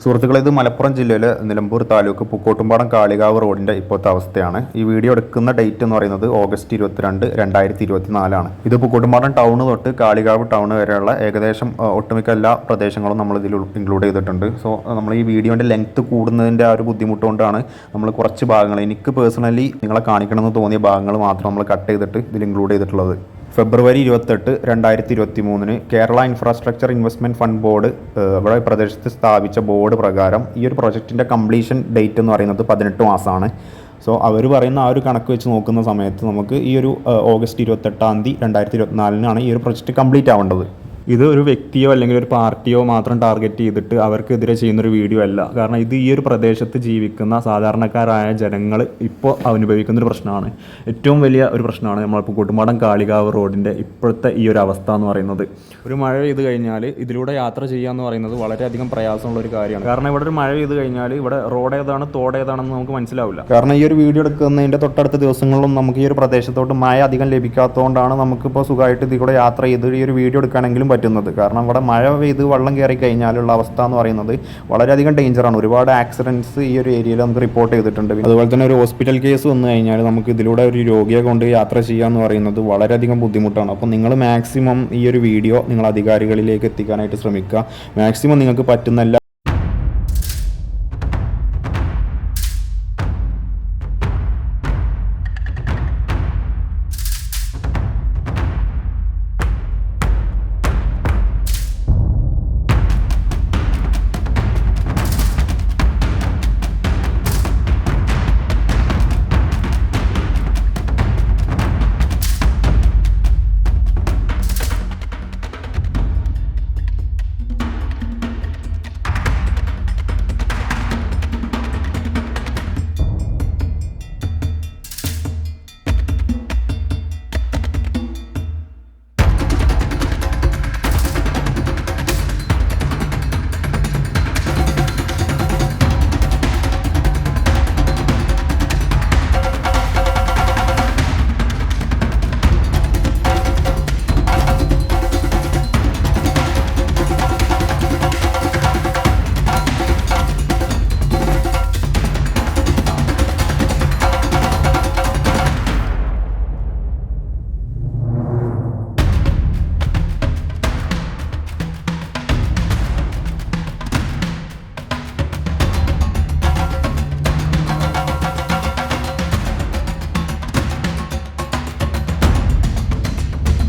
സുഹൃത്തുക്കളെ, ഇത് മലപ്പുറം ജില്ലയിലെ നിലമ്പൂർ താലൂക്ക് പൂക്കോട്ടുംപാടം കാളികാവ് റോഡിൻ്റെ ഇപ്പോഴത്തെ അവസ്ഥയാണ്. ഈ വീഡിയോ എടുക്കുന്ന ഡേറ്റ് എന്ന് പറയുന്നത് ഓഗസ്റ്റ് 22, 2024 ഇത് പൂക്കോട്ടുംപാടം ടൗൺ തൊട്ട് കാളികാവ് ടൗൺ വരെയുള്ള ഏകദേശം ഒട്ടുമിക്ക എല്ലാ പ്രദേശങ്ങളും നമ്മൾ ഇതിൽ ഇൻക്ലൂഡ് ചെയ്തിട്ടുണ്ട്. സോ നമ്മൾ ഈ വീഡിയോൻ്റെ ലെങ്ത്ത് കൂടുന്നതിൻ്റെ ആ ഒരു ബുദ്ധിമുട്ടുകൊണ്ടാണ് നമ്മൾ കുറച്ച് ഭാഗങ്ങൾ, എനിക്ക് പേഴ്സണലി നിങ്ങളെ കാണിക്കണമെന്ന് തോന്നിയ ഭാഗങ്ങൾ മാത്രം നമ്മൾ കട്ട് ചെയ്തിട്ട് ഇതിൽ ഇൻക്ലൂഡ് ചെയ്തിട്ടുള്ളത്. ഫെബ്രുവരി 28, 2023 Kerala infrastructure investment fund board ഇവിടെ പ്രദേശത്ത് സ്ഥാപിച്ച ബോർഡ് പ്രകാരം ഈ ഒരു പ്രൊജക്റ്റിൻ്റെ കംപ്ലീഷൻ ഡേറ്റ് എന്ന് പറയുന്നത് 18 മാസമാണ്. സോ അവർ പറയുന്ന ആ ഒരു കണക്ക് വെച്ച് നോക്കുന്ന സമയത്ത് നമുക്ക് ഈ ഒരു ഓഗസ്റ്റ് 28, 2024 ഈ ഒരു പ്രൊജക്റ്റ് കംപ്ലീറ്റ് ആവേണ്ടത്. ഇത് ഒരു വ്യക്തിയോ അല്ലെങ്കിൽ ഒരു പാർട്ടിയോ മാത്രം ടാർഗറ്റ് ചെയ്തിട്ട് അവർക്കെതിരെ ചെയ്യുന്നൊരു വീഡിയോ അല്ല. കാരണം ഇത് ഈ ഒരു പ്രദേശത്ത് ജീവിക്കുന്ന സാധാരണക്കാരായ ജനങ്ങൾ ഇപ്പോൾ അനുഭവിക്കുന്നൊരു പ്രശ്നമാണ്. ഏറ്റവും വലിയ ഒരു പ്രശ്നമാണ് നമ്മളിപ്പോൾ പൂക്കോട്ടുംപാടം കാളികാവ് റോഡിൻ്റെ ഇപ്പോഴത്തെ ഈ ഒരു അവസ്ഥ എന്ന് പറയുന്നത്. ഒരു മഴ പെയ്ത് കഴിഞ്ഞാൽ ഇതിലൂടെ യാത്ര ചെയ്യുക എന്ന് പറയുന്നത് വളരെയധികം പ്രയാസമുള്ള ഒരു കാര്യമാണ്. കാരണം ഇവിടെ ഒരു മഴ പെയ്ത് കഴിഞ്ഞാൽ ഇവിടെ റോഡ് ഏതാണ് തോട് ഏതാണെന്ന് നമുക്ക് മനസ്സിലാവില്ല. കാരണം ഈ ഒരു വീഡിയോ എടുക്കുന്നതിൻ്റെ തൊട്ടടുത്ത ദിവസങ്ങളിലും നമുക്ക് ഈ ഒരു പ്രദേശത്തോട്ട് മഴ അധികം ലഭിക്കാത്തതുകൊണ്ടാണ് നമുക്കിപ്പോൾ സുഖമായിട്ട് ഇതിൽ കൂടെ യാത്ര ചെയ്ത് ഈ ഒരു വീഡിയോ എടുക്കുകയാണെങ്കിലും പറ്റുന്നത്. കാരണം ഇവിടെ മഴ പെയ്ത് വെള്ളം കയറി കഴിഞ്ഞാലുള്ള അവസ്ഥ എന്ന് പറയുന്നത് വളരെയധികം ഡേഞ്ചറാണ്. ഒരുപാട് ആക്സിഡൻറ്റ്സ് ഈ ഒരു ഏരിയയിൽ നമുക്ക് റിപ്പോർട്ട് ചെയ്തിട്ടുണ്ട്. അതുപോലെ തന്നെ ഒരു ഹോസ്പിറ്റൽ കേസ് വന്നു കഴിഞ്ഞാൽ നമുക്ക് ഇതിലൂടെ ഒരു രോഗിയെ കൊണ്ട് യാത്ര ചെയ്യുക എന്ന് പറയുന്നത് വളരെയധികം ബുദ്ധിമുട്ടാണ്. അപ്പോൾ നിങ്ങൾ മാക്സിമം ഈ ഒരു വീഡിയോ നിങ്ങൾ അധികാരികളിലേക്ക് എത്തിക്കാനായിട്ട് ശ്രമിക്കുക. മാക്സിമം നിങ്ങൾക്ക് പറ്റുന്ന എല്ലാ